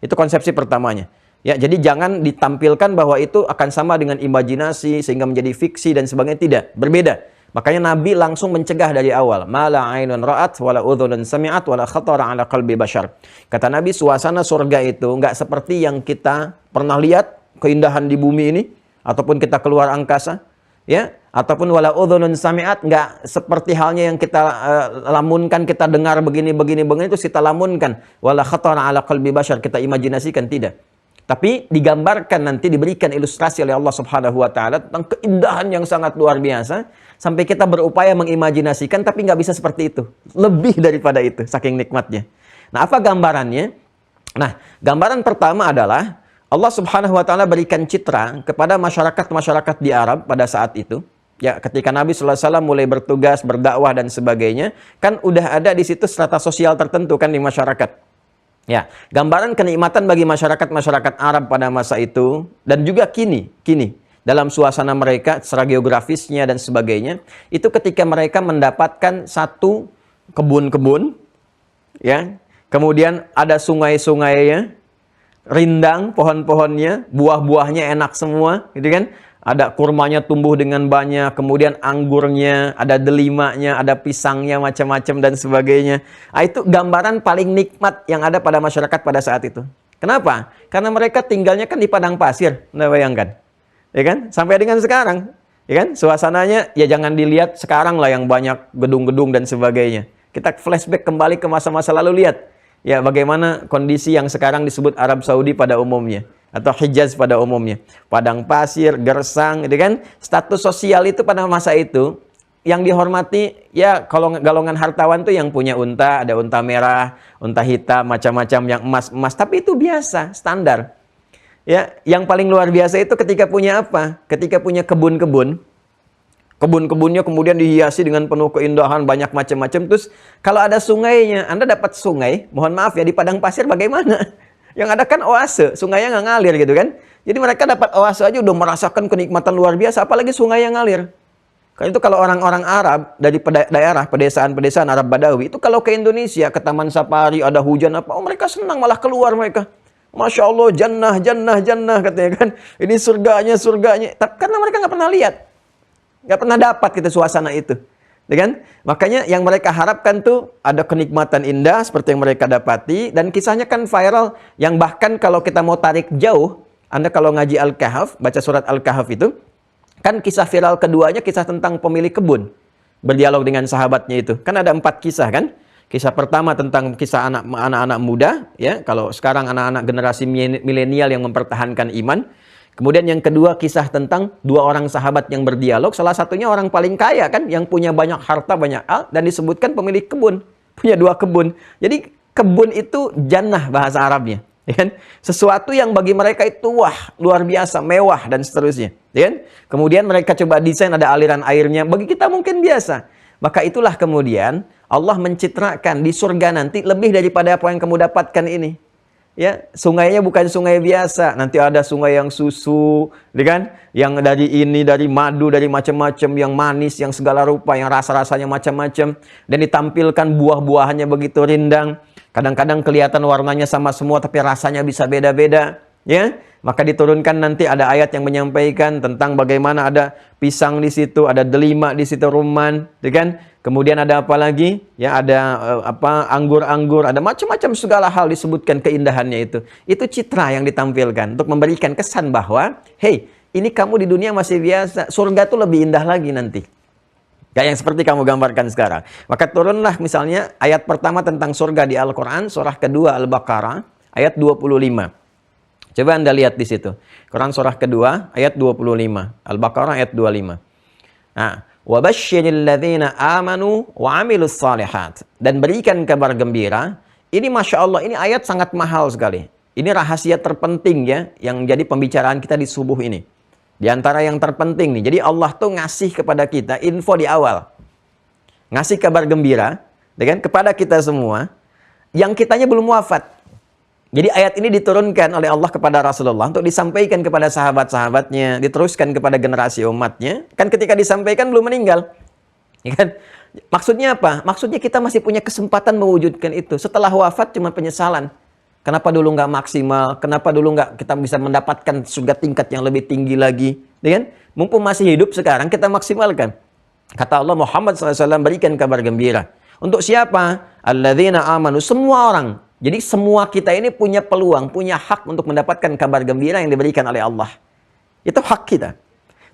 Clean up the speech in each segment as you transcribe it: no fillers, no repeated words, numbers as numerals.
Itu konsepsi pertamanya. Ya, jadi jangan ditampilkan bahwa itu akan sama dengan imajinasi sehingga menjadi fiksi dan sebagainya, tidak, berbeda. Makanya Nabi langsung mencegah dari awal. Ma la ainun ra'at wala udhunun sami'at wala khatara 'ala qalbi bashar. Kata Nabi, suasana surga itu enggak seperti yang kita pernah lihat keindahan di bumi ini ataupun kita keluar angkasa, ya, ataupun wala udhunun sami'at, enggak seperti halnya yang kita lamunkan, kita dengar begini itu kita lamunkan. Wala khatara 'ala qalbi bashar, kita imajinasikan, tidak. Tapi digambarkan nanti, diberikan ilustrasi oleh Allah Subhanahu wa taala tentang keindahan yang sangat luar biasa sampai kita berupaya mengimajinasikan tapi nggak bisa seperti itu. Lebih daripada itu saking nikmatnya. Nah, apa gambarannya? Nah, gambaran pertama adalah Allah Subhanahu wa taala berikan citra kepada masyarakat-masyarakat di Arab pada saat itu. Ya, ketika Nabi sallallahu alaihi wasallam mulai bertugas, berdakwah dan sebagainya, kan udah ada di situ strata sosial tertentu kan di masyarakat. Ya, gambaran kenikmatan bagi masyarakat-masyarakat Arab pada masa itu dan juga kini dalam suasana mereka secara geografisnya dan sebagainya, itu ketika mereka mendapatkan satu kebun-kebun, ya, kemudian ada sungai-sungainya, rindang pohon-pohonnya, buah-buahnya enak semua, gitu kan? Ada kurmanya tumbuh dengan banyak, kemudian anggurnya, ada delimanya, ada pisangnya, macam-macam dan sebagainya. Nah, itu gambaran paling nikmat yang ada pada masyarakat pada saat itu. Kenapa? Karena mereka tinggalnya kan di padang pasir, Anda bayangkan. Ya kan? Sampai dengan sekarang. Ya kan? Suasananya ya jangan dilihat sekarang lah yang banyak gedung-gedung dan sebagainya. Kita flashback kembali ke masa-masa lalu, lihat. Ya, bagaimana kondisi yang sekarang disebut Arab Saudi pada umumnya. Atau Hijaz pada umumnya. Padang pasir, gersang, gitu kan. Status sosial itu pada masa itu, yang dihormati, ya kalau golongan hartawan tuh yang punya unta, ada unta merah, unta hitam, macam-macam yang emas-emas. Tapi itu biasa, standar. Ya, yang paling luar biasa itu ketika punya apa? Ketika punya kebun-kebun. Kebun-kebunnya kemudian dihiasi dengan penuh keindahan, banyak macam-macam. Terus kalau ada sungainya, Anda dapat sungai, mohon maaf ya, di padang pasir bagaimana? Yang ada kan oase, sungainya nggak ngalir gitu kan. Jadi mereka dapat oase aja udah merasakan kenikmatan luar biasa, apalagi sungai yang ngalir. Karena itu kalau orang-orang Arab dari daerah pedesaan-pedesaan Arab Badawi, itu kalau ke Indonesia, ke Taman Safari, ada hujan apa, oh mereka senang malah keluar mereka. Masya Allah, jannah, jannah, jannah katanya kan. Ini surganya, surganya. Tapi karena mereka nggak pernah lihat. Nggak pernah dapat kita suasana itu. Ya kan? Makanya yang mereka harapkan tuh ada kenikmatan indah seperti yang mereka dapati. Dan kisahnya kan viral. Yang bahkan kalau kita mau tarik jauh, Anda kalau ngaji Al-Kahf, baca surat Al-Kahf itu, kan kisah viral keduanya kisah tentang pemilik kebun. Berdialog dengan sahabatnya itu. Kan ada 4 kisah kan? Kisah pertama tentang kisah anak-anak muda. Ya, kalau sekarang anak-anak generasi milenial yang mempertahankan iman. Kemudian yang kedua kisah tentang 2 orang sahabat yang berdialog. Salah satunya orang paling kaya kan, yang punya banyak harta, banyak dan disebutkan pemilik kebun. Punya 2 kebun. Jadi kebun itu jannah bahasa Arabnya. Ya kan? Sesuatu yang bagi mereka itu wah, luar biasa, mewah dan seterusnya. Ya kan? Kemudian mereka coba desain ada aliran airnya. Bagi kita mungkin biasa. Maka itulah kemudian Allah mencitrakan di surga nanti lebih daripada apa yang kamu dapatkan ini. Ya, sungainya bukan sungai biasa. Nanti ada sungai yang susu, kan? Yang dari ini, dari madu, dari macam-macam, yang manis, yang segala rupa, yang rasa-rasanya macam-macam. Dan ditampilkan buah-buahannya begitu rindang. Kadang-kadang kelihatan warnanya sama semua, tapi rasanya bisa beda-beda. Ya, maka diturunkan nanti ada ayat yang menyampaikan tentang bagaimana ada pisang di situ, ada delima di situ, rumman, kan? Kemudian ada apa lagi? Ya, ada anggur-anggur, ada macam-macam segala hal disebutkan keindahannya itu. Itu citra yang ditampilkan untuk memberikan kesan bahwa, hey, ini kamu di dunia masih biasa, surga tuh lebih indah lagi nanti. Kayak yang seperti kamu gambarkan sekarang. Maka turunlah misalnya ayat pertama tentang surga di Al-Quran, surah kedua Al-Baqarah, ayat 25. Coba Anda lihat di situ. Quran surah kedua ayat 25. Al-Baqarah ayat 25. Nah, wa basyiril ladzina amanu wa 'amilus shalihat. Dan berikan kabar gembira. Ini Masya Allah, ini ayat sangat mahal sekali. Ini rahasia terpenting ya yang jadi pembicaraan kita di subuh ini. Di antara yang terpenting nih. Jadi Allah tuh ngasih kepada kita info di awal. Ngasih kabar gembira dengan kepada kita semua yang kitanya belum wafat. Jadi ayat ini diturunkan oleh Allah kepada Rasulullah untuk disampaikan kepada sahabat-sahabatnya, diteruskan kepada generasi umatnya. Kan ketika disampaikan belum meninggal. Ya kan? Maksudnya apa? Maksudnya kita masih punya kesempatan mewujudkan itu. Setelah wafat cuma penyesalan. Kenapa dulu nggak maksimal? Kenapa dulu nggak kita bisa mendapatkan surga tingkat yang lebih tinggi lagi? Ya kan? Mumpung masih hidup sekarang, kita maksimalkan. Kata Allah, Muhammad SAW berikan kabar gembira. Untuk siapa? Alladzina amanu. Semua orang. Jadi semua kita ini punya peluang, punya hak untuk mendapatkan kabar gembira yang diberikan oleh Allah. Itu hak kita.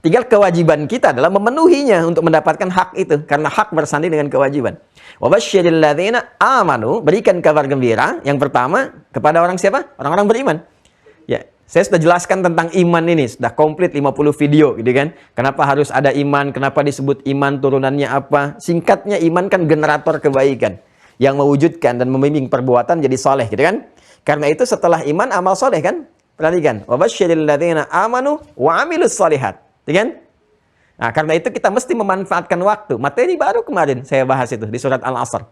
Tinggal kewajiban kita adalah memenuhinya untuk mendapatkan hak itu. Karena hak bersanding dengan kewajiban. Wabasyiril ladzina amanu, berikan kabar gembira. Yang pertama, kepada orang siapa? Orang-orang beriman. Ya, saya sudah jelaskan tentang iman ini, sudah komplit 50 video gitu kan. Kenapa harus ada iman, kenapa disebut iman, turunannya apa? Singkatnya, iman kan generator kebaikan yang mewujudkan dan membimbing perbuatan jadi soleh gitu kan. Karena itu setelah iman, amal soleh kan. Perhatikan, wabasyiril ladzina amanu wa amilus solihat. Gitu kan? Nah, karena itu kita mesti memanfaatkan waktu. Materi baru kemarin saya bahas itu di surat Al-Asr.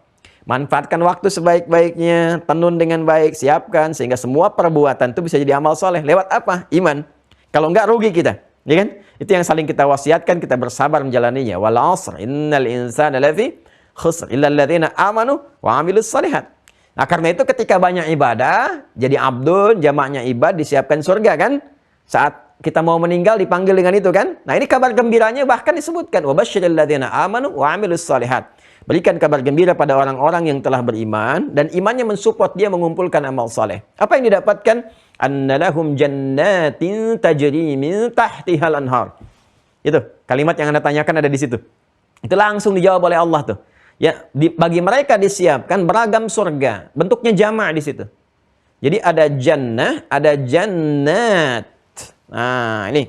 Manfaatkan waktu sebaik-baiknya, tenun dengan baik, siapkan sehingga semua perbuatan itu bisa jadi amal soleh. Lewat apa? Iman. Kalau enggak rugi kita, ya kan? Itu yang saling kita wasiatkan, kita bersabar menjalaninya. Wal 'asr innal insana lafi khusr illa alladziina amanu wa 'amilus shalihat. Nah, karena itu ketika banyak ibadah, jadi abdun, jamaknya ibad, disiapkan surga kan? Saat kita mau meninggal dipanggil dengan itu kan? Nah, ini kabar gembiranya bahkan disebutkan wabasyiril ladzina amanu wa 'amilus shalihat. Berikan kabar gembira pada orang-orang yang telah beriman dan imannya mensupport dia mengumpulkan amal saleh. Apa yang didapatkan? Annalahum jannatin tajri min tahtihal anhar. Itu kalimat yang Anda tanyakan ada di situ. Itu langsung dijawab oleh Allah tuh. Ya, bagi mereka disiapkan beragam surga. Bentuknya jamak di situ. Jadi ada jannah, ada jannat. Nah, ini